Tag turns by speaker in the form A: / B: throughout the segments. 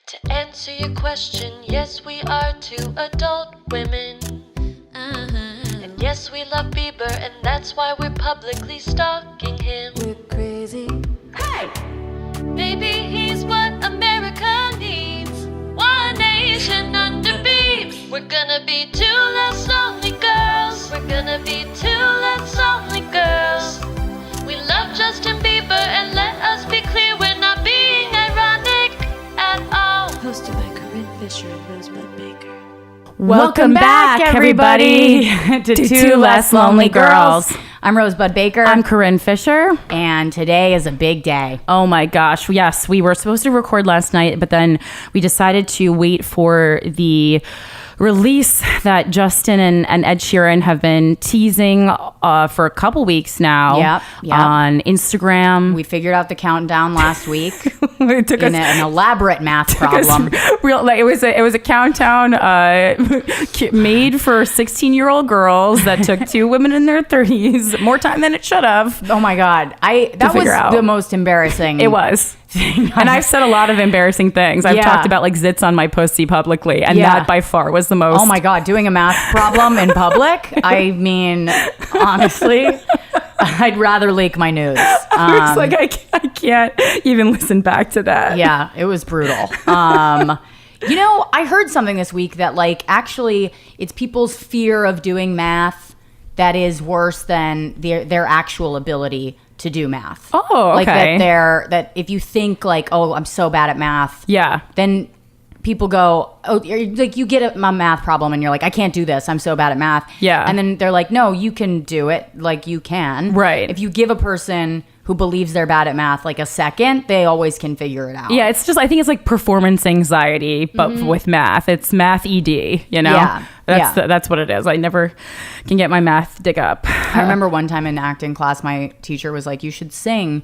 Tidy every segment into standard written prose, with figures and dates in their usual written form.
A: To answer your question, yes, we are two adult women. And yes, we love Bieber, and that's why we're publicly stalking him.
B: We're crazy.
A: Hey! Maybe he's what America needs. One nation under Biebs. We're gonna be two less lonely girls. We're gonna be two less lonely girls. We love Justin Bieber, and let us be clear, we're not being ironic at all.
B: Hosted by Corinne Fisher and Rosebud Baker.
C: Welcome back, everybody, to Two Less Lonely Girls.
D: I'm Rosebud Baker.
C: I'm Corinne Fisher.
D: And today is a big day.
C: Oh my gosh. Yes, we were supposed to record last night, but then we decided to wait for the release that Justin and Ed Sheeran have been teasing for a couple weeks now.
D: Yep.
C: On Instagram.
D: We figured out the countdown last week.
C: It took
D: in an elaborate math problem.
C: It was a countdown made for 16-year-old girls that took two women in their 30s more time than it should have.
D: Oh my God. That was the most embarrassing.
C: It was. And I've said a lot of embarrassing things. I've talked about like zits on my pussy publicly, and that by far was the most.
D: Oh my God, doing a math problem in public? I mean, honestly, I'd rather leak my nudes.
C: It's like I can't even listen back to that.
D: Yeah, it was brutal. You know, I heard something this week that like actually it's people's fear of doing math that is worse than their actual ability to do math.
C: Oh, okay.
D: Like that if you think like, oh, I'm so bad at math.
C: Yeah.
D: Then people go, oh, like you get a math problem and you're like, I can't do this. I'm so bad at math.
C: Yeah.
D: And then they're like, no, you can do it. Like you can.
C: Right.
D: If you give a person who believes they're bad at math like a second, they always can figure it out.
C: Yeah, it's just, I think it's like performance anxiety, but with math. It's math ED, you know?
D: Yeah.
C: That's what it is. I never can get my math dig up.
D: I remember one time in acting class, my teacher was like, you should sing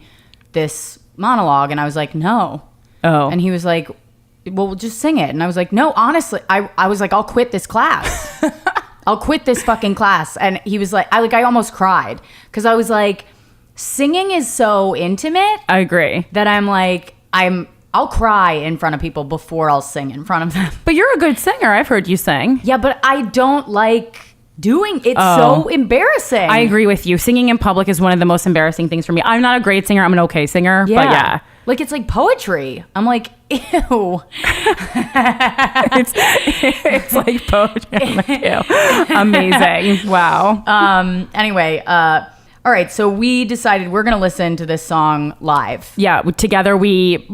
D: this monologue. And I was like, no.
C: Oh.
D: And he was like, well, just sing it. And I was like, no, honestly, I was like, I'll quit this class. I'll quit this fucking class. And he was like, I almost cried because I was like, singing is so intimate.
C: I agree.
D: That I'm like, I'll cry in front of people before I'll sing in front of them.
C: But you're a good singer. I've heard you sing.
D: Yeah, but I don't like doing it's so embarrassing.
C: I agree with you. Singing in public is one of the most embarrassing things for me. I'm not a great singer. I'm an okay singer. But yeah.
D: Like it's like poetry. I'm like, ew.
C: it's like poetry. I'm like, ew. Amazing. Wow.
D: Anyway, all right, so we decided we're going to listen to this song live.
C: Yeah, together we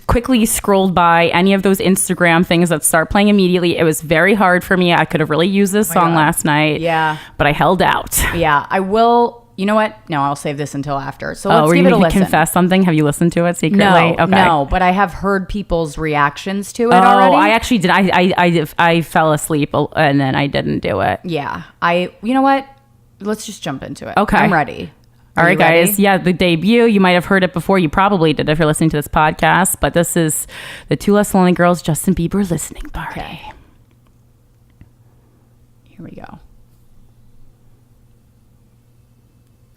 C: quickly scrolled by any of those Instagram things that start playing immediately. It was very hard for me. I could have really used this song last night.
D: Yeah.
C: But I held out.
D: Yeah, I will. You know what? No, I'll save this until after. So let's give it a listen.
C: Were you going to confess something? Have you listened to it secretly?
D: No, but I have heard people's reactions to it already.
C: I actually did. I fell asleep and then I didn't do it.
D: Yeah. You know what? Let's just jump into it.
C: Okay.
D: I'm ready.
C: All right,
D: ready?
C: guys. Yeah, the debut. You might have heard it before. You probably did if you're listening to this podcast. But this is the Two Less Lonely Girls Justin Bieber listening party.
D: Okay. Here we go.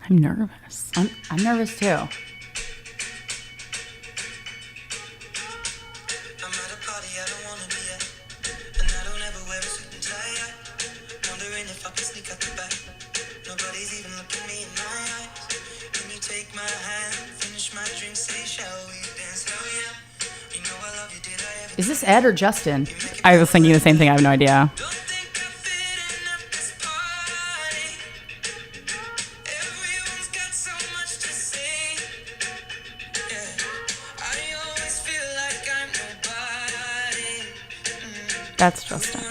C: I'm nervous.
D: I'm nervous too. Is this Ed or Justin?
C: I was thinking the same thing. I have no idea. That's Justin.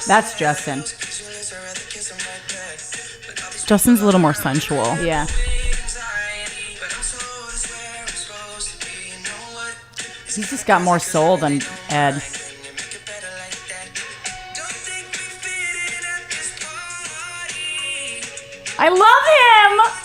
D: That's Justin.
C: Justin's a little more sensual.
D: Yeah. He's just got more soul than Ed. I love him.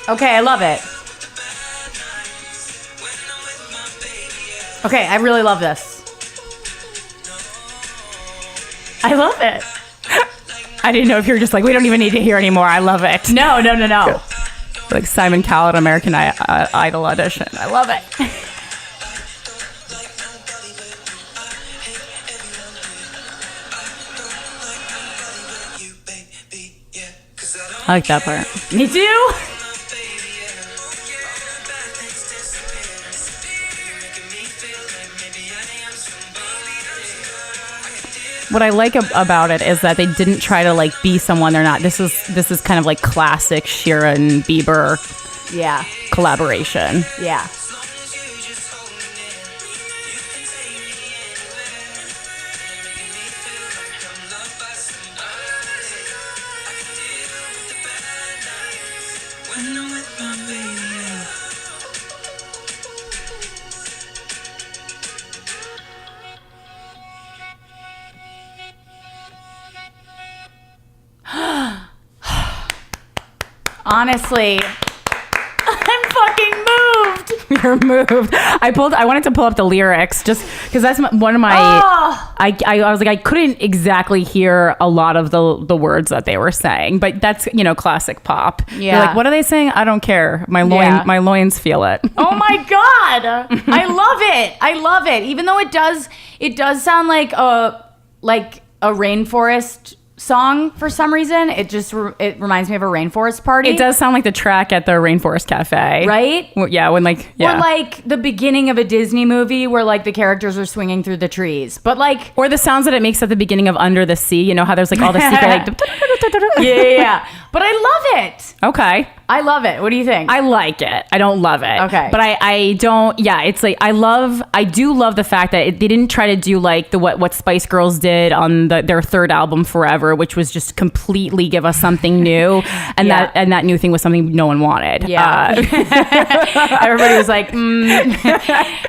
D: Okay, I love it. Okay, I really love this. I love it.
C: I didn't know if you were just like, we don't even need to hear anymore. I love it.
D: No.
C: Like Simon Cowell at American Idol audition. I love it. I like that part.
D: Me too.
C: What I like about it is that they didn't try to like be someone they're not. This is kind of like classic Sheeran Bieber
D: Yeah.
C: collaboration.
D: Yeah. Honestly, I'm fucking moved.
C: You're moved. I wanted to pull up the lyrics just because that's one of my.
D: Oh.
C: I was like, I couldn't exactly hear a lot of the words that they were saying, but that's classic pop.
D: Yeah.
C: You're like, what are they saying? I don't care. My loins feel it.
D: Oh my God. I love it. Even though it does sound like a rainforest song for some reason. It reminds me of a rainforest party.
C: It does sound like the track at the Rainforest Cafe.
D: Right?
C: Yeah,
D: Or like the beginning of a Disney movie where like the characters are swinging through the trees. But like...
C: Or the sounds that it makes at the beginning of Under the Sea. You know how there's like all the secret like...
D: Yeah. But I love it.
C: Okay.
D: I love it. What do you think?
C: I like it. I don't love it.
D: Okay.
C: But I don't, it's like, I do love the fact that they didn't try to do like what Spice Girls did on their third album Forever, which was just completely give us something new. And that new thing was something no one wanted.
D: Yeah. Everybody was like,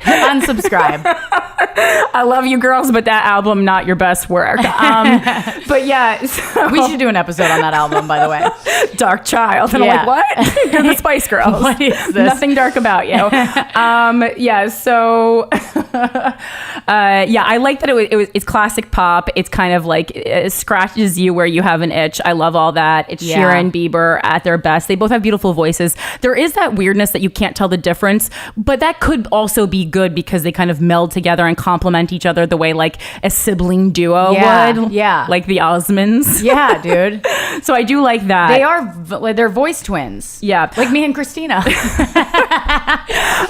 D: unsubscribe.
C: I love you girls, but that album, not your best work. But yeah. So,
D: we should do an episode on that album, by the way.
C: Dark Child. And I'm like, what? You're the Spice Girls.
D: What is this?
C: Nothing dark about you. So I like that it's classic pop. It's kind of like it scratches you where you have an itch. I love all that. It's Sheeran, Bieber at their best. They both have beautiful voices. There is that weirdness that you can't tell the difference, but that could also be good because they kind of meld together and complement each other the way like a sibling duo would.
D: Yeah.
C: Like the Osmonds.
D: Yeah, dude.
C: So I do like that.
D: They're voice twins.
C: Yeah.
D: Like me and Christina.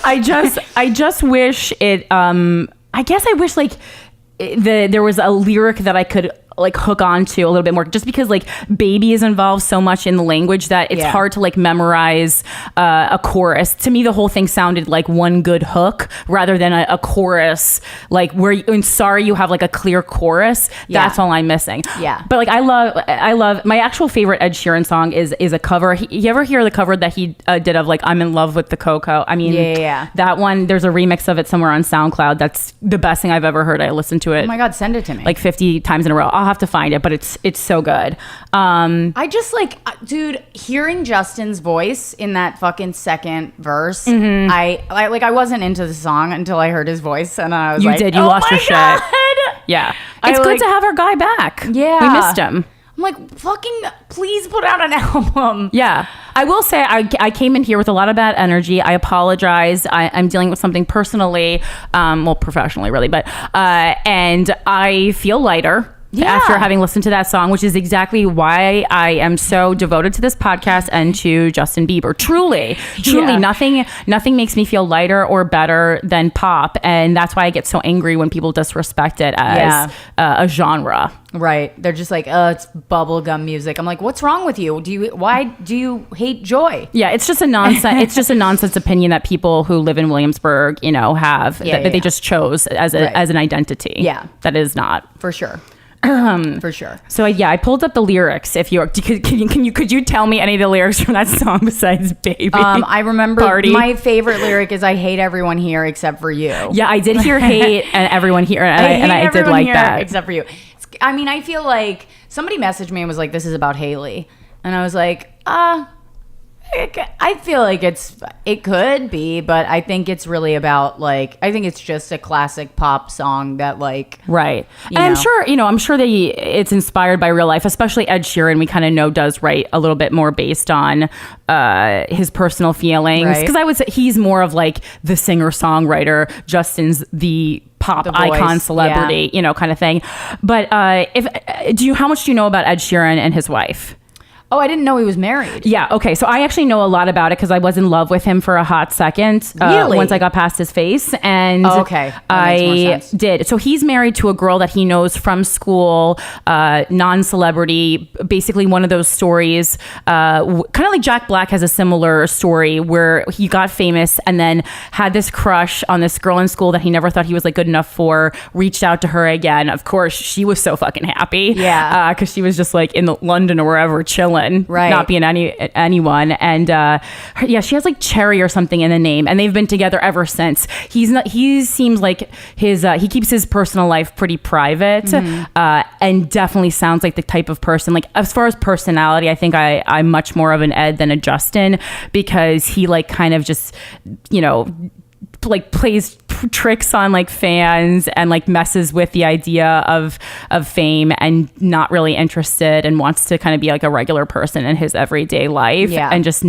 C: I just wish it I guess I wish like there was a lyric that I could like hook on to a little bit more, just because like baby is involved so much in the language that it's hard to like memorize a chorus. To me, the whole thing sounded like one good hook rather than a chorus, like where in Sorry you have like a clear chorus. That's all I'm missing.
D: Yeah.
C: But like I love my actual favorite Ed Sheeran song is a cover. You ever hear the cover that he did of like I'm in Love with the Coco? I mean, that one, there's a remix of it somewhere on SoundCloud. That's the best thing I've ever heard. I listened to it.
D: Oh my God, send it to me.
C: Like 50 times in a row. I'll have to find it, but it's so good.
D: I just like, dude, hearing Justin's voice in that fucking second verse. I wasn't into the song until I heard his voice, and I was
C: you lost your
D: God.
C: shit. Yeah, it's good to have our guy back.
D: Yeah,
C: we missed him.
D: Oh I'm like, fucking, please put out an album.
C: Yeah. I will say I came in here with a lot of bad energy. I apologize. I'm dealing with something personally, well, professionally really, but and I feel lighter.
D: Yeah.
C: After having listened to that song, which is exactly why I am so devoted to this podcast and to Justin Bieber. Truly,
D: Yeah.
C: nothing makes me feel lighter or better than pop, and that's why I get so angry when people disrespect it as a genre.
D: Right. They're just like, oh, it's bubblegum music. I'm like, what's wrong with you? Why do you hate joy?
C: Yeah, it's just a nonsense. It's just a nonsense opinion that people who live in Williamsburg, have that they just chose as an identity.
D: Yeah,
C: that is not
D: for sure. For sure.
C: So I pulled up the lyrics. If you could you tell me any of the lyrics from that song besides "Baby"?
D: I remember
C: Party.
D: my favorite lyric is "I hate everyone here except for you."
C: Yeah, I did hear "hate" and everyone here, and I did
D: everyone
C: like
D: here
C: that.
D: except for you. I mean, I feel like somebody messaged me and was like, "This is about Haley," and I was like, I feel like it could be, but I think it's really about I think it's just a classic pop song that
C: right. And I'm sure that it's inspired by real life, especially Ed Sheeran. We kind of know does write a little bit more based on his personal feelings, because I would say he's more of the singer songwriter. Justin's the pop icon celebrity, kind of thing. But how much do you know about Ed Sheeran and his wife?
D: Oh, I didn't know he was married.
C: Yeah, okay. So I actually know a lot about it because I was in love with him for a hot second.
D: Really?
C: Once I got past his face. And
D: okay. That makes more sense.
C: Did. So he's married to a girl that he knows from school, non-celebrity, basically one of those stories, kind of like Jack Black has a similar story where he got famous and then had this crush on this girl in school that he never thought he was good enough for, reached out to her again. Of course, she was so fucking happy.
D: Yeah.
C: Because she was just in London or wherever chilling.
D: Right.
C: Not being anyone. And she has Cherry or something in the name, and they've been together ever since. He seems like he keeps his personal life pretty private, and definitely sounds like the type of person, as far as personality, I think I'm much more of an Ed than a Justin, because he kind of just plays tricks on fans and messes with the idea of fame, and not really interested, and wants to kind of be a regular person in his everyday life, and just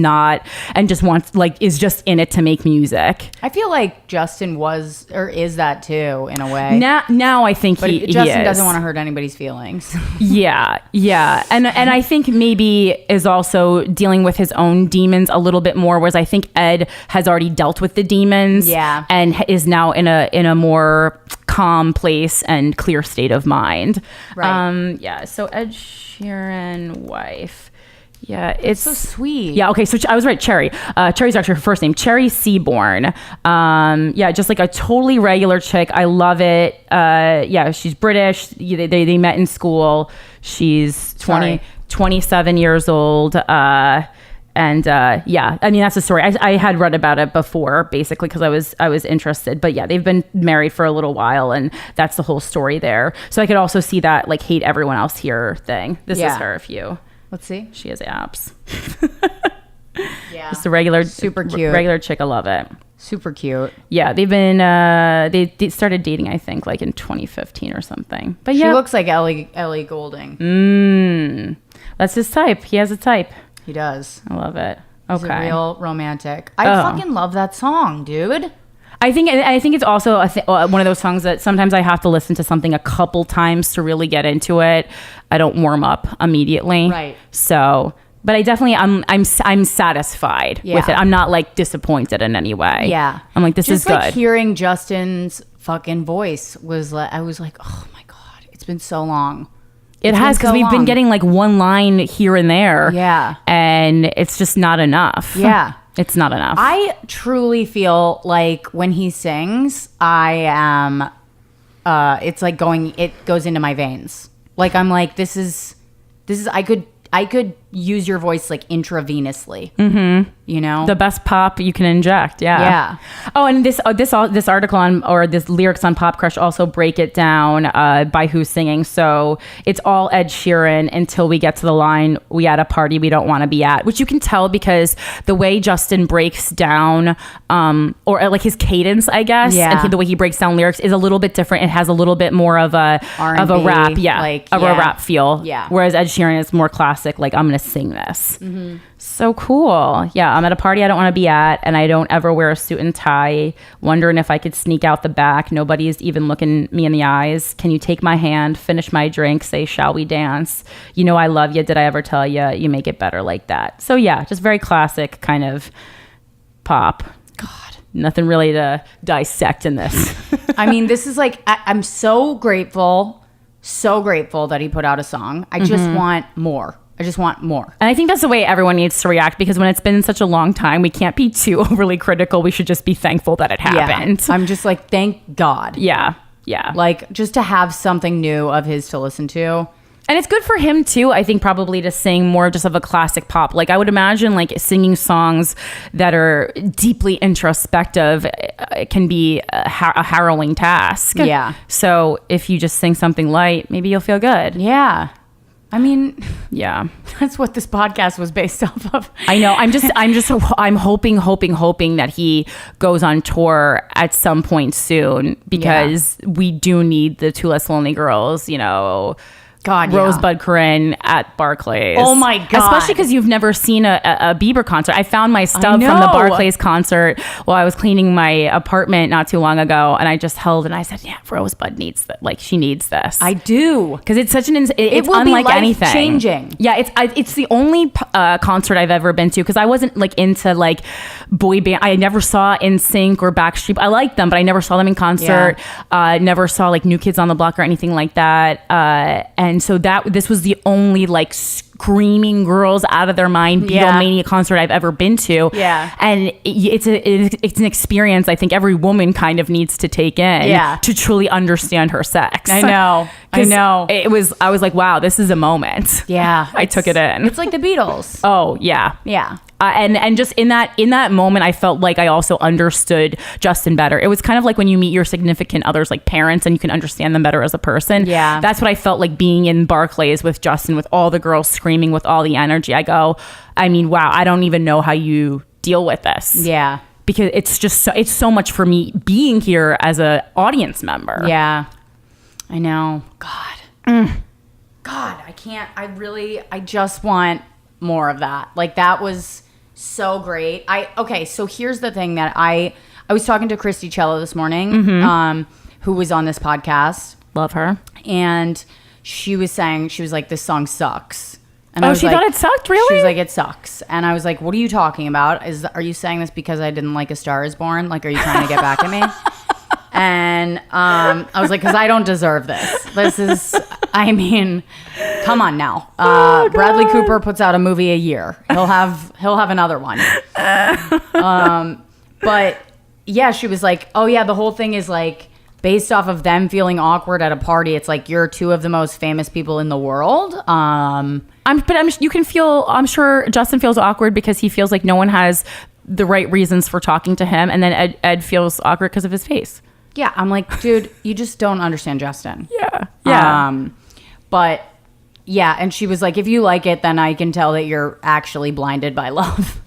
C: wants is just in it to make music.
D: I feel like Justin was or is that too, in a way.
C: Now I think
D: Justin
C: he
D: doesn't want to hurt anybody's feelings.
C: Yeah, and I think maybe is also dealing with his own demons a little bit more, whereas I think Ed has already dealt with the demons, and is now in a more calm place and clear state of mind.
D: Right.
C: So Ed Sheeran wife. Yeah, it's
D: so sweet.
C: Yeah, okay, so I was right, Cherry. Cherry's actually her first name, Cherry Seaborn. Just a totally regular chick. I love it. She's British. They met in school. She's 27 years old. And I mean, that's the story. I had read about it before, basically, because I was interested. But yeah, they've been married for a little while, and that's the whole story there. So I could also see that hate everyone else here thing. This is her. If you
D: let's see,
C: she has abs.
D: Yeah,
C: just a regular,
D: super cute,
C: regular chick. I love it.
D: Super cute.
C: Yeah, they've been they started dating, I think, in 2015 or something. But
D: she looks like Ellie Goulding.
C: That's his type. He has a type.
D: He does.
C: I love it.
D: He's a real romantic. I fucking love that song, dude.
C: I think it's also one of those songs that sometimes I have to listen to something a couple times to really get into it. I don't warm up immediately.
D: Right.
C: So, but I definitely I'm satisfied with it. I'm not disappointed in any way.
D: Yeah.
C: I'm this is good.
D: Just hearing Justin's fucking voice was I was like, oh my God, it's been so long.
C: It has, because we've been getting one line here and there.
D: Yeah.
C: And it's just not enough.
D: Yeah.
C: It's not enough.
D: I truly feel like when he sings, I am, it's it goes into my veins. I'm this is, I could use your voice like intravenously. Mm-hmm. You know,
C: The best pop you can inject. Yeah.
D: Yeah.
C: Oh, and this article on, or this lyrics on Pop Crush also break it down by who's singing. So it's all Ed Sheeran until we get to the line, "We at a party we don't want to be at," which you can tell because the way Justin breaks down, or like his cadence, I guess,
D: Yeah.
C: and the way he breaks down lyrics is a little bit different. It has a little bit more of a
D: R&B,
C: rap,
D: like,
C: of
D: yeah.
C: a rap feel.
D: Yeah.
C: Whereas Ed Sheeran is more classic, like I'm gonna sing this. So cool. Yeah, I'm at a party I don't want to be at, and I don't ever wear a suit and tie, wondering if I could sneak out the back. Nobody's even looking me in the eyes. Can you take my hand, finish my drink, say, shall we dance? You know I love you. Did I ever tell you? You make it better like that. So yeah, just very classic kind of pop. God, nothing really to dissect in this.
D: I mean, this is like, I'm so grateful that he put out a song. I just want more. I just want more.
C: And I think that's the way everyone needs to react, because when it's been such a long time, we can't be too overly critical. We should just be thankful that it happened.
D: Yeah. I'm just like, thank God.
C: Yeah. Yeah.
D: Like, just to have something new of his to listen to.
C: And it's good for him too, I think, probably to sing more just of a classic pop. Like I would imagine like singing songs that are deeply introspective can be a harrowing task.
D: Yeah.
C: So if you just sing something light, maybe you'll feel good.
D: Yeah. I mean,
C: Yeah.
D: that's what this podcast was based off of.
C: I know. I'm hoping that he goes on tour at some point soon, because we do need the Two Less Lonely Girls, you know,
D: God, yeah.
C: Rosebud Corinne at Barclays.
D: Oh my God.
C: Especially because you've never seen a Bieber concert. I found my stub
D: I
C: from the
D: know.
C: Barclays concert while I was cleaning my apartment not too long ago, and I just held and I said, "Yeah, Rosebud needs that. Like she needs this."
D: I do.
C: Because it's such an it's
D: will be
C: unlike anything.
D: life-changing.
C: Yeah, it's the only concert I've ever been to, because I wasn't like into like boy band. I never saw NSYNC or Backstreet. I liked them, but I never saw them in concert. Never saw like New Kids on the Block or anything like that. And so this was the only like screaming girls out of their mind Beatlemania concert I've ever been to.
D: Yeah.
C: And it's an experience I think every woman kind of needs to take in to truly understand her sex.
D: I know.
C: 'Cause I was like, wow, this is a moment.
D: Yeah.
C: I took it in.
D: It's like the Beatles.
C: Oh yeah.
D: Yeah.
C: And just in that moment, I felt like I also understood Justin better. It was kind of like when you meet your significant others, like parents, and you can understand them better as a person.
D: Yeah.
C: That's what I felt like being in Barclays with Justin, with all the girls screaming, with all the energy. I mean, wow, I don't even know how you deal with this.
D: Yeah.
C: Because it's so much for me being here as a audience member.
D: Yeah. I know. God, I can't. I just want more of that. Like, that was so great. Okay, so here's the thing that I was talking to Christy Cello this morning, who was on this podcast.
C: Love her.
D: And she was like, this song sucks. And I
C: Oh,
D: was
C: she
D: like,
C: thought it sucked? Really?
D: She was like, it sucks. And I was like, what are you talking about? Are you saying this because I didn't like A Star Is Born? Like, are you trying to get back at me? And I was like, because I don't deserve this. This is, I mean, come on now. Bradley Cooper puts out a movie a year. He'll have another one. But yeah, she was like, oh yeah, the whole thing is like based off of them feeling awkward at a party. It's like, you're two of the most famous people in the world. I'm sure Justin feels awkward because he feels like no one has the right reasons for talking to him, and then Ed feels awkward because of his face. Yeah, I'm like, dude, you just don't understand Justin.
C: Yeah.
D: But yeah, and she was like, if you like it, then I can tell that you're actually blinded by love.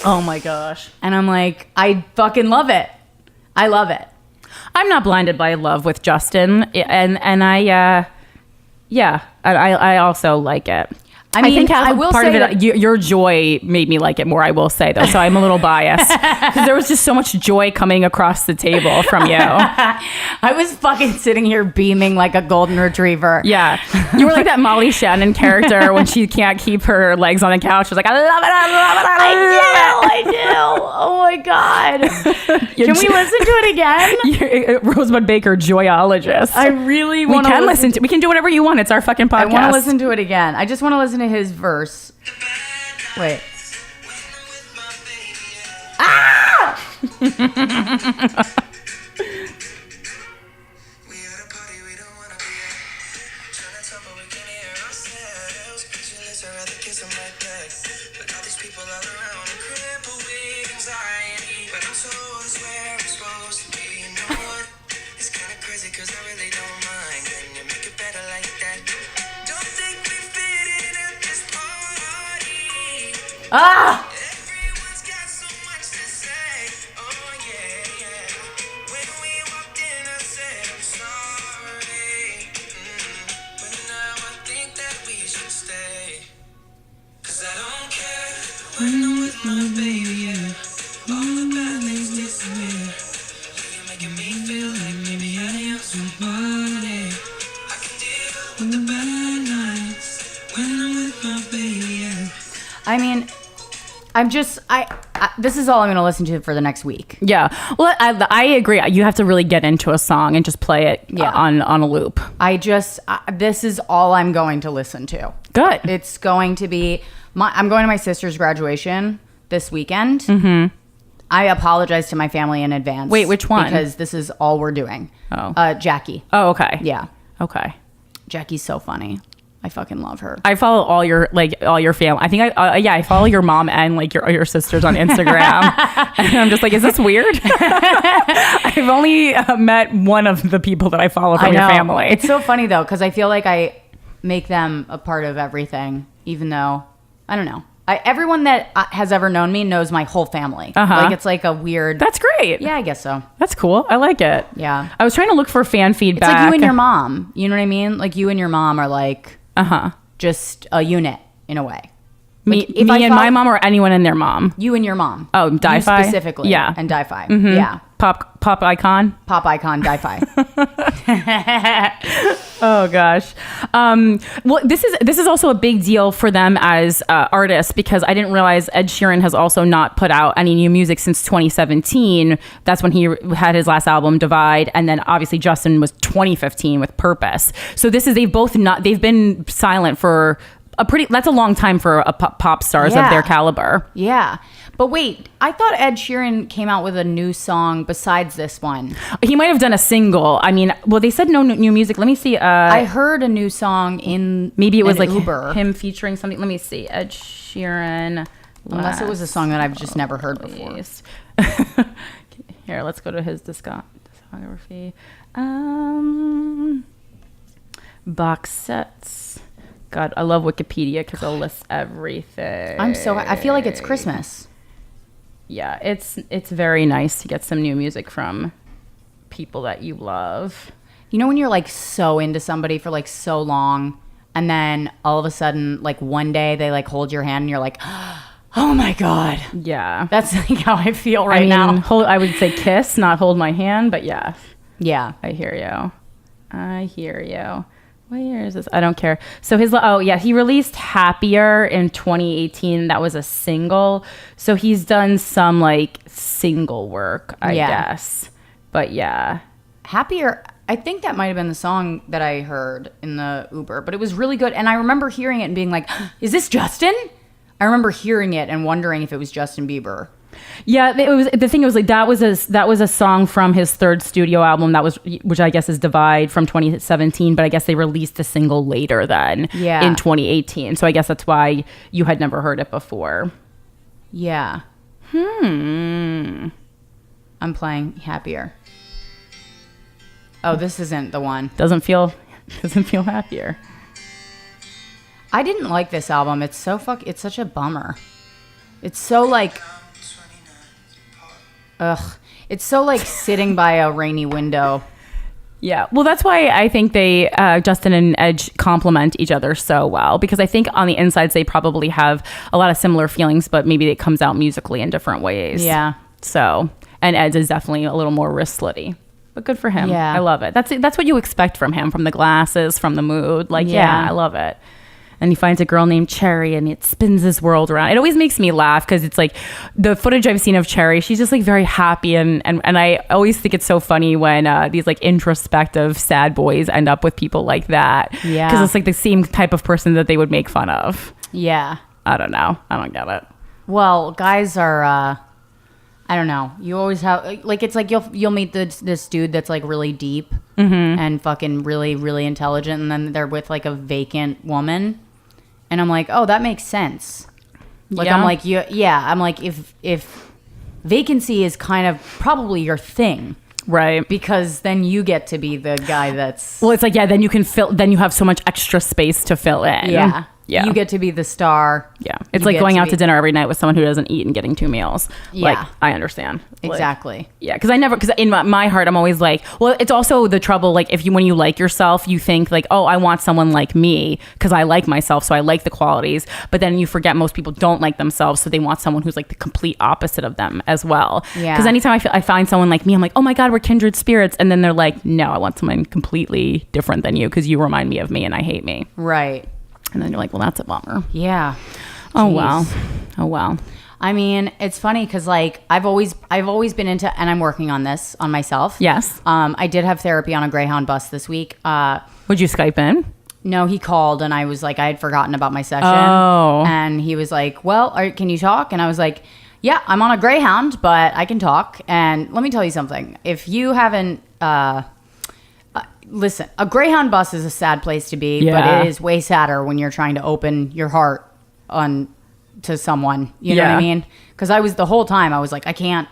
C: Oh my gosh.
D: And I'm like, I fucking love it. I love it.
C: I'm not blinded by love with Justin, and I also like it.
D: I mean,
C: think
D: I will
C: part
D: say
C: of it, your joy made me like it more, I will say, though. So I'm a little biased because there was just so much joy coming across the table from you.
D: I was fucking sitting here beaming like a golden retriever.
C: Yeah. You were like that Molly Shannon character when she can't keep her legs on the couch. She's like, I love it.
D: I do. Oh my God. Can we listen to it again?
C: You're Rosebud Baker, joyologist.
D: I really
C: we
D: want to
C: can listen to. We can do whatever you want. It's our fucking podcast.
D: I want to listen to it again. I just want to listen to his verse. Wait.
E: kiss them right back. But all these people all around are crippled with anxiety. But I'm told it's where I'm supposed to be. You know what? It's kind of crazy because I really don't mind. Can you make it better like that? Don't think we fit in at this party.
D: Ah!
E: Everyone's got so much to say. Oh yeah, yeah. When we walked in, I said I'm sorry. But now I think that we should stay. 'Cause I don't care when I'm with my baby. Yeah. All the bad things disappear. You're making me feel like maybe I am somebody. I can deal with the bad nights when I'm with my baby. Yeah.
D: I mean, this is all I'm going to listen to for the next week.
C: Yeah. Well, I agree. You have to really get into a song and just play it on a loop.
D: This is all I'm going to listen to.
C: Good.
D: It's going to be, I'm going to my sister's graduation this weekend. Mm-hmm. I apologize to my family in advance.
C: Wait, which one?
D: Because this is all we're doing.
C: Oh.
D: Jackie.
C: Oh, okay.
D: Yeah.
C: Okay.
D: Jackie's so funny. I fucking love her.
C: I follow all your family. I think I follow your mom and like your sisters on Instagram. And I'm just like, is this weird? I've only met one of the people that I follow from your family.
D: It's so funny though, because I feel like I make them a part of everything, even though I don't know. Everyone that has ever known me knows my whole family. Like it's like a weird.
C: That's great.
D: Yeah, I guess so.
C: That's cool. I like it.
D: Yeah.
C: I was trying to look for fan feedback.
D: It's like you and your mom. You know what I mean? Like you and your mom are like just a unit in a way.
C: Me and my mom, or anyone and their mom.
D: You and your mom.
C: Oh, Di-Fi?
D: You specifically.
C: Yeah.
D: And Di-Fi.
C: Mm-hmm.
D: Yeah.
C: Pop icon.
D: Pop icon Di-Fi.
C: Oh gosh. Well, this is also a big deal for them as artists, because I didn't realize Ed Sheeran has also not put out any new music since 2017. That's when he had his last album, Divide, and then obviously Justin was 2015 with Purpose. So they've been silent for that's a long time for pop stars of their caliber.
D: Yeah. But wait, I thought Ed Sheeran came out with a new song besides this one.
C: He might have done a single. I mean, well, they said no new music. Let me see.
D: I heard a new song in
C: maybe it was like
D: Uber.
C: Him featuring something. Let me see. Ed Sheeran.
D: Unless it was a song that I've just never heard before.
C: Here, let's go to his discography. Box sets. God, I love Wikipedia because it'll list everything.
D: I feel like it's Christmas.
C: Yeah, it's very nice to get some new music from people that you love.
D: You know when you're like so into somebody for like so long, and then all of a sudden, like one day they like hold your hand and you're like, oh my God.
C: Yeah.
D: That's like how I feel now.
C: I would say kiss, not hold my hand, but yeah.
D: Yeah.
C: I hear you. Where is this? I don't care. So he released Happier in 2018. That was a single. So he's done some like single work, I guess. But yeah.
D: Happier, I think that might have been the song that I heard in the Uber, but it was really good. And I remember hearing it and being like, is this Justin? I remember hearing it and wondering if it was Justin Bieber.
C: Yeah, it was like that was a song from his third studio album which I guess is Divide from 2017, but I guess they released a single later then in 2018. So I guess that's why you had never heard it before.
D: Yeah. I'm playing Happier. Oh, this isn't the one.
C: Doesn't feel happier.
D: I didn't like this album. It's such a bummer. It's so like it's so like sitting by a rainy window.
C: Yeah, well, that's why I think they Justin and Edge complement each other so well, because I think on the insides they probably have a lot of similar feelings, but maybe it comes out musically in different ways.
D: Yeah.
C: So, and Edge is definitely a little more wristlety, but good for him.
D: Yeah,
C: I love it. That's what you expect from him, from the glasses, from the mood. Like, yeah I love it. And he finds a girl named Cherry and it spins his world around. It always makes me laugh because it's like the footage I've seen of Cherry, she's just like very happy. And I always think it's so funny when these like introspective sad boys end up with people like that.
D: Yeah.
C: Because it's like the same type of person that they would make fun of.
D: Yeah.
C: I don't know. I don't get it.
D: Well, guys are, I don't know. You always have, like, it's like you'll meet this dude that's like really deep and fucking really, really intelligent. And then they're with like a vacant woman. And I'm like, oh, that makes sense. Like,
C: Yeah.
D: I'm like, yeah. I'm like, if vacancy is kind of probably your thing,
C: Right.
D: because then you get to be the guy that's
C: Well, it's like, yeah, then you can fill, then you have so much extra space to fill in.
D: yeah.
C: Yeah.
D: You get to be the star.
C: Yeah. It's
D: You
C: like
D: get
C: going out
D: be-
C: to dinner every night with someone who doesn't eat and getting 2 meals. Like,
D: Yeah.
C: I understand. Like,
D: Exactly.
C: yeah. Because in my heart, I'm always like, well, it's also the trouble. Like, when you like yourself, you think like, oh, I want someone like me because I like myself. So I like the qualities. But then you forget most people don't like themselves. So they want someone who's like the complete opposite of them as well.
D: Yeah.
C: Because anytime I find someone like me, I'm like, oh my God, we're kindred spirits. And then they're like, no, I want someone completely different than you because you remind me of me and I hate me.
D: Right.
C: And then you're like, well, that's a bummer.
D: Yeah.
C: Oh,
D: Jeez.
C: wow. Oh, wow.
D: I mean, it's funny because like I've always been into, and I'm working on this on myself.
C: Yes.
D: I did have therapy on a Greyhound bus this week.
C: Would you Skype in?
D: No, he called and I was like, I had forgotten about my session.
C: Oh.
D: And he was like, well, can you talk? And I was like, yeah, I'm on a Greyhound, but I can talk. And let me tell you something. If you haven't, listen, a Greyhound bus is a sad place to be,
C: Yeah.
D: but it is way sadder when you're trying to open your heart to someone. You know what
C: Yeah.
D: I mean? Because the whole time I was like, I can't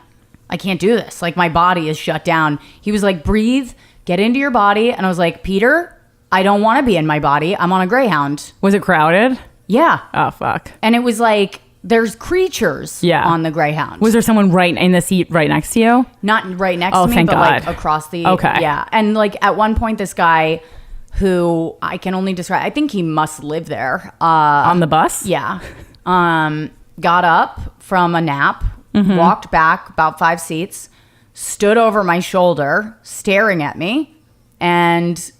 D: do this. Like my body is shut down. He was like, breathe, get into your body. And I was like, Peter, I don't want to be in my body. I'm on a Greyhound.
C: Was it crowded?
D: Yeah.
C: Oh, fuck.
D: And it was like, there's creatures
C: Yeah.
D: on the Greyhound.
C: Was there someone right in the seat right next to you?
D: Not right next
C: Oh,
D: to me,
C: thank
D: but like
C: God.
D: across the
C: Okay.
D: Yeah. And like at one point this guy who I can only describe, I think he must live there.
C: On the bus?
D: Yeah. Got up from a nap, walked back about 5 seats, stood over my shoulder, staring at me and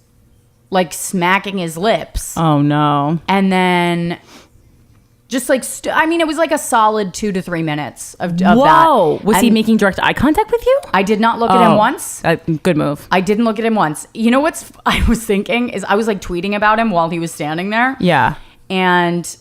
D: like smacking his lips.
C: Oh, no.
D: And then just like, I mean, it was like a solid 2 to 3 minutes of
C: Whoa.
D: that.
C: Was he
D: And
C: making direct eye contact with you?
D: I did not look at him once.
C: Good move.
D: I didn't look at him once. You know what's I was thinking is I was like tweeting about him while he was standing there.
C: Yeah.
D: And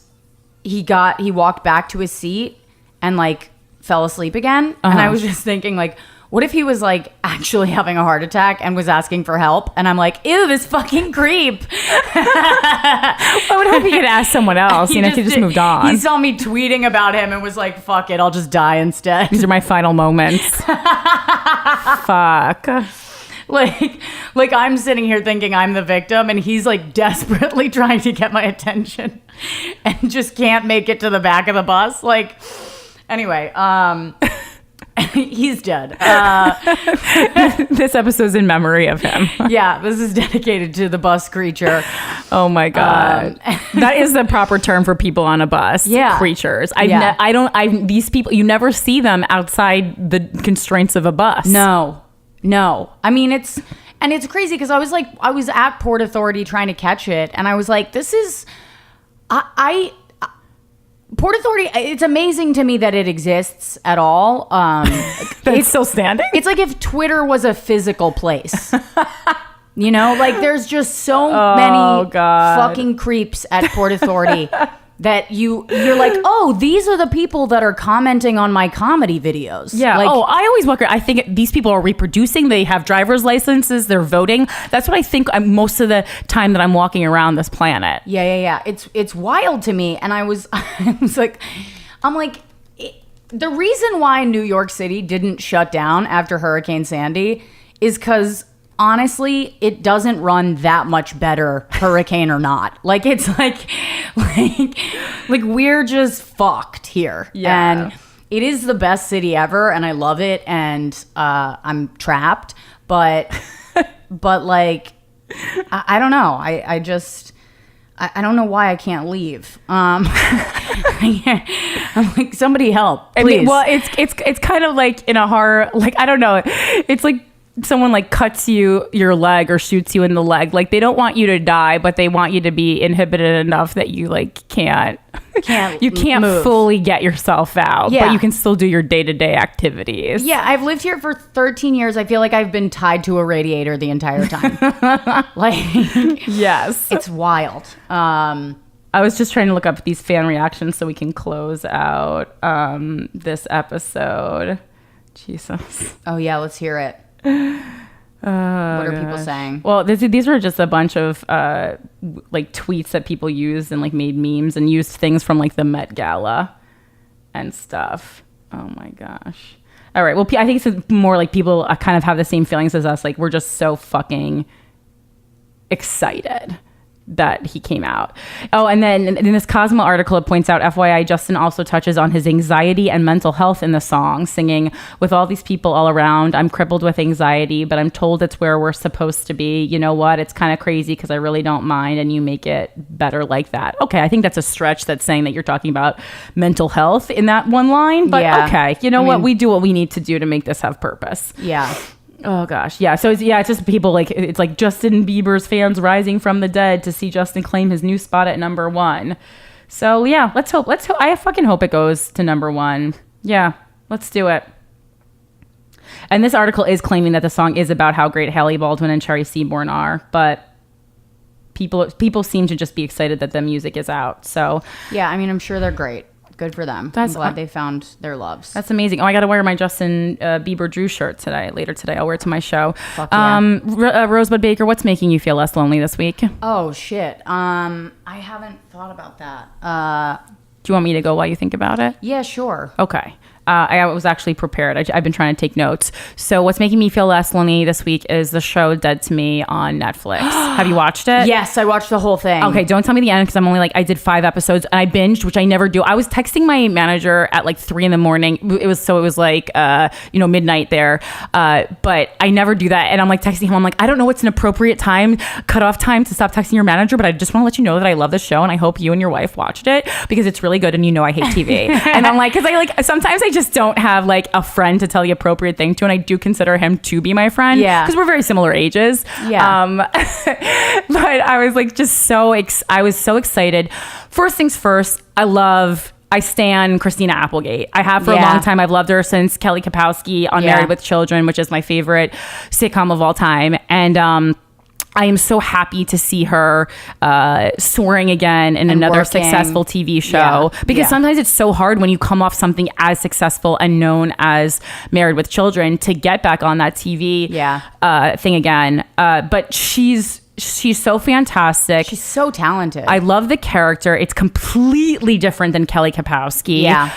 D: he walked back to his seat and like fell asleep again. And I was just thinking like, what if he was like actually having a heart attack and was asking for help? And I'm like, ew, this fucking creep.
C: I would hope he could ask someone else. You know, he just moved on.
D: He saw me tweeting about him and was like, fuck it, I'll just die instead.
C: These are my final moments. Fuck.
D: Like I'm sitting here thinking I'm the victim and he's like desperately trying to get my attention and just can't make it to the back of the bus. Like, anyway, he's dead.
C: This episode's in memory of him.
D: Yeah, this is dedicated to the bus creature.
C: Oh my God. That is the proper term for people on a bus.
D: Yeah.
C: Creatures.
D: Yeah.
C: These people, you never see them outside the constraints of a bus.
D: No. I mean, it's crazy because I was at Port Authority trying to catch it and I was like, this is, Port Authority, it's amazing to me that it exists at all.
C: It's still standing?
D: It's like if Twitter was a physical place. You know, like there's just so many
C: God.
D: fucking creeps at Port Authority that you're like, oh, these are the people that are commenting on my comedy videos.
C: Yeah.
D: Like,
C: I always wonder. I think these people are reproducing. They have driver's licenses. They're voting. That's what I think most of the time that I'm walking around this planet.
D: Yeah. It's wild to me. And I was like, the reason why New York City didn't shut down after Hurricane Sandy is because honestly, it doesn't run that much better, hurricane or not. Like it's like we're just fucked here.
C: Yeah.
D: And it is the best city ever, and I love it. And I'm trapped, but like I don't know. I just I don't know why I can't leave. I'm like, somebody help, please.
C: I mean, well, it's kind of like in a horror. Like I don't know. It's like someone like cuts your leg or shoots you in the leg. Like they don't want you to die, but they want you to be inhibited enough that you like can't
D: move.
C: fully get yourself out,
D: Yeah.
C: but you can still do your day-to-day activities.
D: Yeah, I've lived here for 13 years. I feel like I've been tied to a radiator the entire time. Like,
C: Yes.
D: it's wild.
C: I was just trying to look up these fan reactions so we can close out this episode. Jesus.
D: Oh yeah, let's hear it. What are people saying?
C: Well, these were just a bunch of like tweets that people used and like made memes and used things from like the Met Gala and stuff. Oh my gosh. All right. Well, I think it's more like people kind of have the same feelings as us. Like we're just so fucking excited that he came out. Oh, and then in this Cosmo article, it points out, FYI, Justin also touches on his anxiety and mental health in the song, singing, with all these people all around, I'm crippled with anxiety, but I'm told it's where we're supposed to be. You know what? It's kind of crazy because I really don't mind, and you make it better like that. Okay, I think that's a stretch that's saying that you're talking about mental health in that one line, but okay. You know what? We do what we need to do to make this have purpose.
D: Yeah.
C: Oh gosh, yeah. So it's just people like it's like Justin Bieber's fans rising from the dead to see Justin claim his new spot at number 1. So yeah, let's hope. I fucking hope it goes to number 1. Yeah, let's do it. And this article is claiming that the song is about how great Hailey Baldwin and Cherry Seaborn are, but people seem to just be excited that the music is out. So
D: yeah, I mean, I'm sure they're great. Good for them. I'm glad they found their loves.
C: That's amazing. Oh, I got to wear my Justin Bieber Drew shirt later today. I'll wear it to my show.
D: Fuck yeah.
C: Rosebud Baker, what's making you feel less lonely this week?
D: Oh, shit. I haven't thought about that.
C: Do you want me to go while you think about it?
D: Yeah, sure.
C: Okay. I was actually prepared. I've been trying to take notes. So what's making me feel less lonely this week is the show Dead to Me on Netflix. Have you watched it?
D: Yes, I watched the whole thing.
C: Okay, don't tell me the end because I'm only I did 5 episodes and I binged, which I never do. I was texting my manager at like 3 a.m. It was like midnight there, but I never do that. And I'm like texting him. I'm like, I don't know what's an appropriate cutoff time to stop texting your manager, but I just want to let you know that I love the show and I hope you and your wife watched it because it's really good and I hate TV. And I'm like, because sometimes I just don't have like a friend to tell the appropriate thing to, and I do consider him to be my friend. Yeah, because we're very similar ages.
D: Yeah.
C: But I was like I was so excited. First things first, I stan Christina Applegate. I have for a long time. I've loved her since Kelly Kapowski on Married with Children, which is my favorite sitcom of all time. And I am so happy to see her soaring again in another successful TV show. Because sometimes it's so hard when you come off something as successful and known as Married with Children to get back on that TV thing again. But she's so fantastic.
D: She's so talented.
C: I love the character. It's completely different than Kelly Kapowski.
D: Yeah.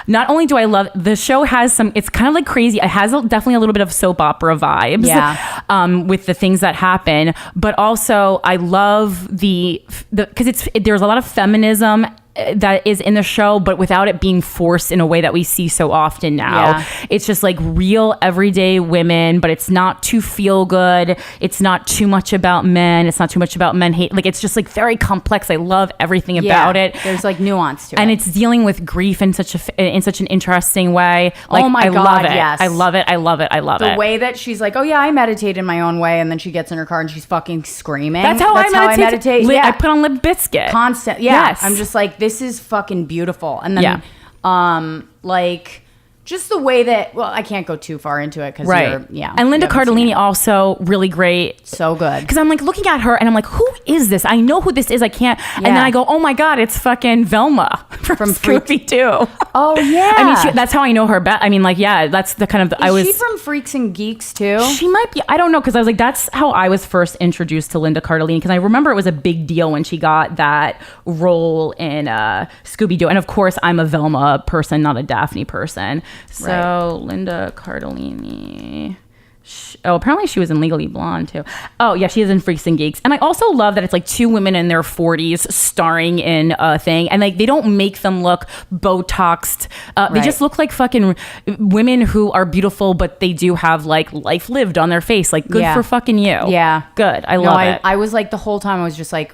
C: Not only do I love the show has it's kind of like crazy. It has definitely a little bit of soap opera vibes.
D: Yeah.
C: With the things that happen, but also I love because there's a lot of feminism that is in the show, but without it being forced in a way that we see so often now. Yeah. It's just like real everyday women, but it's not too feel good. It's not too much about men. It's not too much about men hate. Like it's just like very complex. I love everything about it.
D: There's like nuance to it.
C: And it's dealing with grief in such an interesting way. Like,
D: oh my God,
C: love it.
D: yes.
C: I love it. I love it. I love it.
D: The way that she's like, oh yeah, I meditate in my own way, and then she gets in her car and she's fucking screaming.
C: That's how I meditate.
D: Yeah.
C: I put on Limp Bizkit.
D: Constant. Yeah.
C: Yes.
D: I'm just like, this is fucking beautiful. And then like just the way that, well, I can't go too far into it because
C: and Linda Cardellini also really great.
D: So good.
C: Because I'm like looking at her and I'm like, who is this? I know who this is. I can't. And then I go, oh my God, it's fucking Velma from Scooby-Doo.
D: Oh yeah.
C: I mean, that's how I know her. I mean, like, yeah, that's the kind of,
D: Is she from Freaks and Geeks too?
C: She might be. I don't know. Because I was like, that's how I was first introduced to Linda Cardellini. Because I remember it was a big deal when she got that role in Scooby-Doo. And of course, I'm a Velma person, not a Daphne person. So Linda Cardellini. Apparently she was in Legally Blonde too. Oh yeah, she is in Freaks and Geeks. And I also love that it's like 2 women in their 40s starring in a thing, and like they don't make them look Botoxed. They just look like fucking women who are beautiful, but they do have like life lived on their face. Like good for fucking you. Yeah, good. I love it.
D: I was like the whole time I was just like,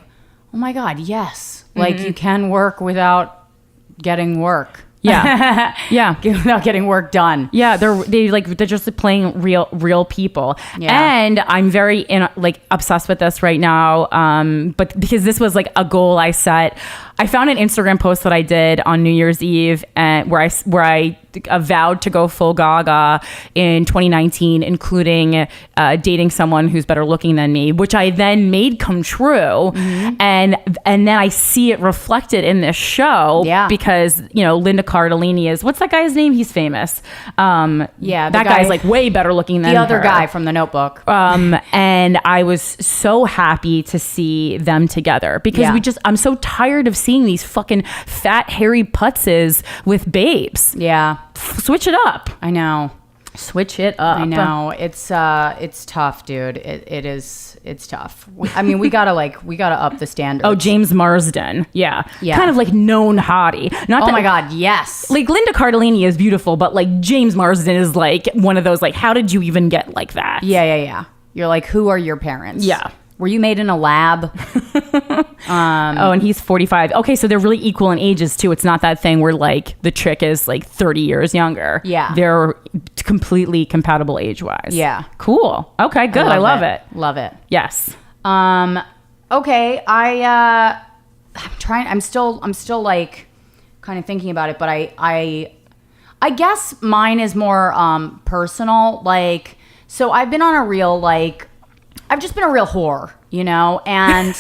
D: oh my God, yes. Like you can work without getting work.
C: Yeah. Yeah.
D: Without getting work done.
C: Yeah. They're just playing real people. Yeah. And I'm very obsessed with this right now. But because this was like a goal I set, I found an Instagram post that I did on New Year's Eve, and where I vowed to go full gaga in 2019, including dating someone who's better looking than me, which I then made come true. And then I see it reflected in this show.
D: Yeah.
C: Because, Linda Cardellini is, what's that guy's name? He's famous.
D: Yeah,
C: that guy's like way better looking than
D: the other
C: her.
D: guy from The Notebook.
C: And I was so happy to see them together because I'm so tired of seeing these fucking fat, hairy putzes with babes.
D: Yeah.
C: Switch it up.
D: I know.
C: Switch it up.
D: I know. It's tough, dude. It's tough. We gotta up the standards.
C: Oh, James Marsden. Yeah.
D: Yeah.
C: Kind of like known hottie. Not
D: Oh
C: that,
D: my God, yes.
C: Like Linda Cardellini is beautiful, but like James Marsden is like one of those, like, how did you even get like that?
D: Yeah. You're like, who are your parents?
C: Yeah.
D: Were you made in a lab?
C: And he's 45. Okay, so they're really equal in ages too. It's not that thing where like the chick is like 30 years younger.
D: Yeah.
C: They're completely compatible age-wise.
D: Yeah.
C: Cool. Okay, good. I love it.
D: Love it.
C: Yes.
D: Okay, I'm still like kind of thinking about it, but I guess mine is more personal. Like, so I've been on a real, like, I've just been a real whore, and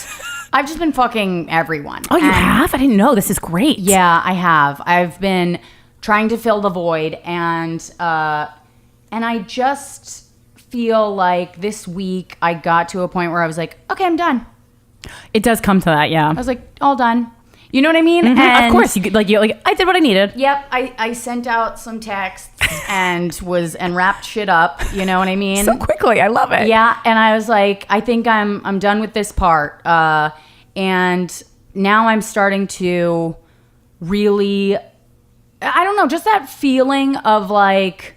D: I've just been fucking everyone.
C: Oh, you
D: And-
C: have? I didn't know. This is great.
D: Yeah, I have. I've been trying to fill the void, and I just feel like this week I got to a point where I was like, okay, I'm done.
C: It does come to that, yeah.
D: I was like, all done. You know what I mean?
C: Of
D: And-
C: course, you I did what I needed.
D: Yep, I sent out some texts and wrapped shit up. You know what I mean?
C: So quickly, I love it.
D: Yeah, and I was like, I think I'm done with this part. And now I'm starting to really, I don't know, just that feeling of like,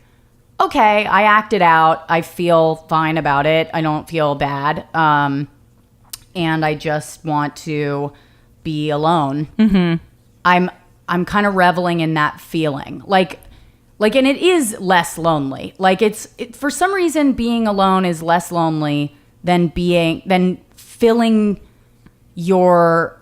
D: okay, I acted out. I feel fine about it. I don't feel bad. And I just want to be alone. Mm-hmm. I'm kind of reveling in that feeling. Like, and it is less lonely. Like for some reason, being alone is less lonely than filling your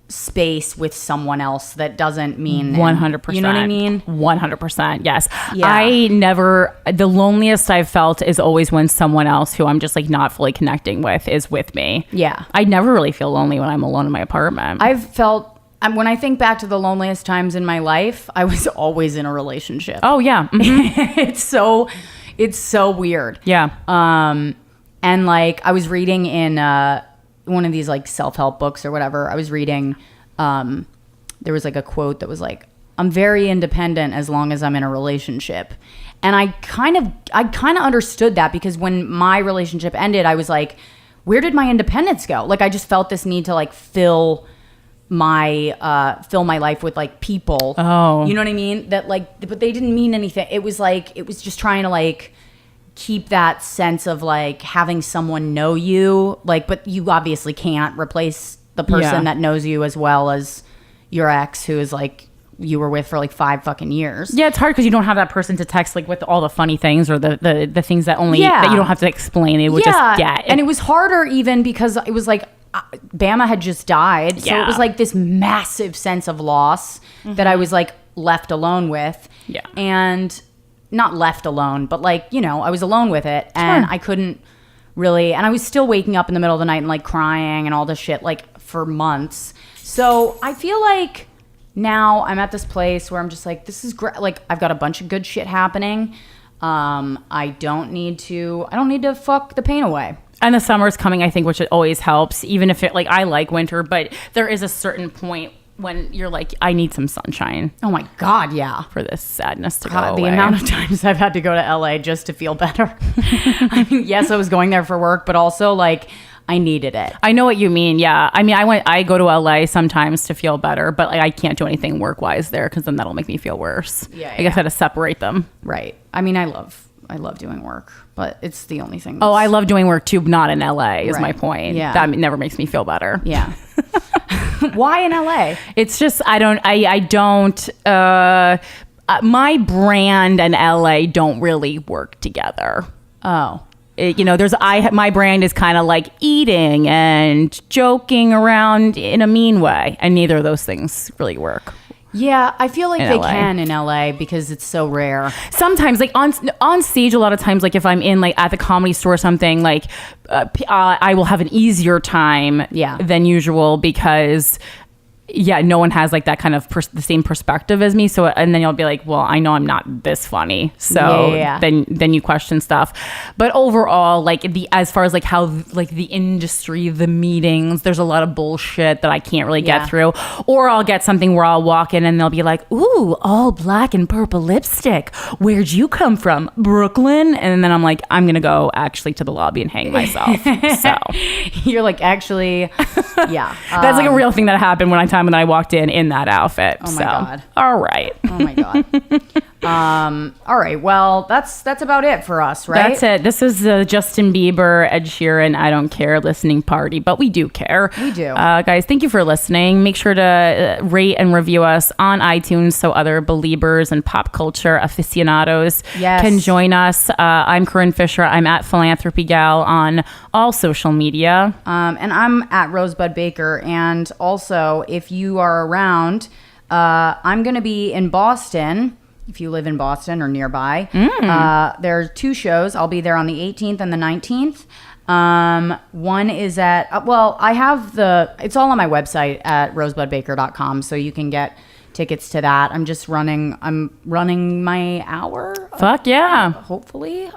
D: space with someone else that doesn't mean
C: 100%.
D: You know what I mean?
C: 100%. Yes.
D: Yeah.
C: The loneliest I've felt is always when someone else who I'm just like not fully connecting with is with me.
D: Yeah.
C: I never really feel lonely when I'm alone in my apartment.
D: I've felt, when I think back to the loneliest times in my life, I was always in a relationship.
C: Oh, yeah. Mhm.
D: It's so weird.
C: Yeah.
D: And like I was reading in one of these like self-help books or whatever. I was reading, there was like a quote that was like, I'm very independent as long as I'm in a relationship. And I kind of understood that, because when my relationship ended, I was like, where did my independence go? Like I just felt this need to like fill my life with like people.
C: Oh.
D: You know what I mean? That like, but they didn't mean anything. It was just trying to like keep that sense of like having someone know you, like, but you obviously can't replace the person that knows you as well as your ex, who is like you were with for like 5 fucking years.
C: Yeah, it's hard because you don't have that person to text like with all the funny things or the things that only that you don't have to explain. It would just get.
D: And it was harder even because it was like Bama had just died. So it was like this massive sense of loss that I was like left alone with.
C: Yeah.
D: And not left alone, but like, I was alone with it, and I couldn't really, and I was still waking up in the middle of the night and like crying and all this shit like for months. So I feel like now I'm at this place where I'm just like, this is great. Like I've got a bunch of good shit happening. I don't need to fuck the pain away.
C: And the summer's coming, I think, which it always helps, even if it like I like winter, but there is a certain point when you're like, I need some sunshine.
D: Oh my God, yeah.
C: For this sadness to go
D: God,
C: away.
D: the amount of times I've had to go to LA just to feel better. I mean, yes, I was going there for work, but also like I needed it.
C: I know what you mean. Yeah. I mean, I go to LA sometimes to feel better, but like I can't do anything work wise there because then that'll make me feel worse.
D: Yeah,
C: I guess I had to separate them.
D: Right. I mean, I love doing work, but it's the only thing.
C: Oh, I love doing work too, not in LA is my
D: Right.
C: point.
D: Yeah.
C: That never makes me feel better.
D: Yeah. Why in LA?
C: It's just, I don't, my brand and LA don't really work together.
D: Oh.
C: my brand is kind of like eating and joking around in a mean way, and neither of those things really work.
D: Yeah, I feel like
C: In
D: they
C: LA.
D: can in LA because it's so rare.
C: Sometimes, like on stage, a lot of times, like if I'm in like at the Comedy Store or something, like I will have an easier time than usual because no one has like that kind of the same perspective as me. So, and then you'll be like, well, I know I'm not this funny. So then you question stuff. But overall, like as far as like how like the industry, the meetings, there's a lot of bullshit that I can't really get through. Or I'll get something where I'll walk in and they'll be like, ooh, all black and purple lipstick. Where'd you come from? Brooklyn? And then I'm like, I'm going to go actually to the lobby and hang myself. So
D: You're like, actually,
C: that's like a real thing that happened when I walked in that outfit.
D: Oh my God.
C: All right.
D: Oh my God. All right. Well, that's about it for us, right?
C: That's it. This is the Justin Bieber, Ed Sheeran, I don't care listening party, but we do care.
D: We do.
C: Guys, thank you for listening. Make sure to rate and review us on iTunes so other Beliebers and pop culture aficionados can join us. I'm Corinne Fisher. I'm at Philanthropy Gal on all social media.
D: And I'm at Rosebud Baker. And also, if you are around, I'm going to be in Boston. If you live in Boston or nearby, there are 2 shows. I'll be there on the 18th and the 19th. One is at, I have it's all on my website at rosebudbaker.com. So you can get tickets to that. I'm running my hour.
C: Fuck yeah.
D: Hopefully.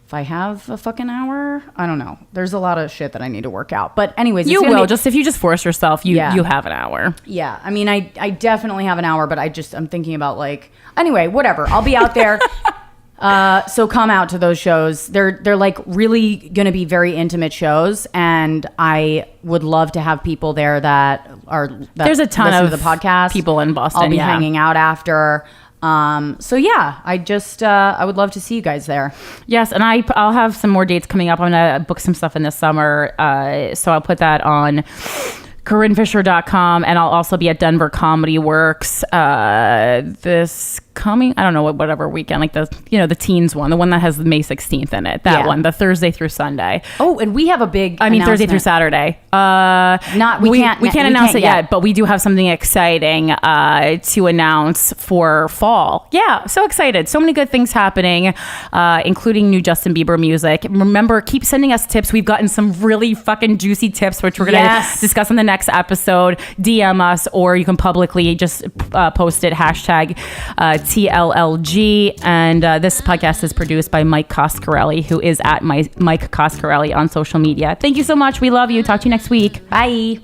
D: If I have a fucking hour, I don't know. There's a lot of shit that I need to work out. But anyways,
C: you will. If you just force yourself, you have an hour.
D: Yeah. I mean, I definitely have an hour, but I'm thinking about anyway, whatever. I'll be out there. So come out to those shows. They're like really going to be very intimate shows. And I would love to have people there there's a ton of
C: the
D: podcast.
C: People in Boston.
D: I'll be hanging out after. So yeah, I would love to see you guys there.
C: Yes, and I'll have some more dates coming up. I'm gonna book some stuff in the summer, so I'll put that on CORINNEFISHER.com, and I'll also be at Denver Comedy Works this coming, I don't know, whatever weekend, like the teens one, the one that has May 16th in it, that one, the Thursday through Sunday.
D: Oh, and we have a big
C: Thursday through Saturday. We can't announce it yet, but we do have something exciting to announce for fall. Yeah, so excited. So many good things happening, including new Justin Bieber music. Remember, keep sending us tips. We've gotten some really fucking juicy tips, which we're going to discuss in the next episode. DM us, or you can publicly just post it, hashtag TLLG. And this podcast is produced by Mike Coscarelli, who is at Mike Coscarelli on social media. Thank you so much. We love you. Talk to you next week. Bye.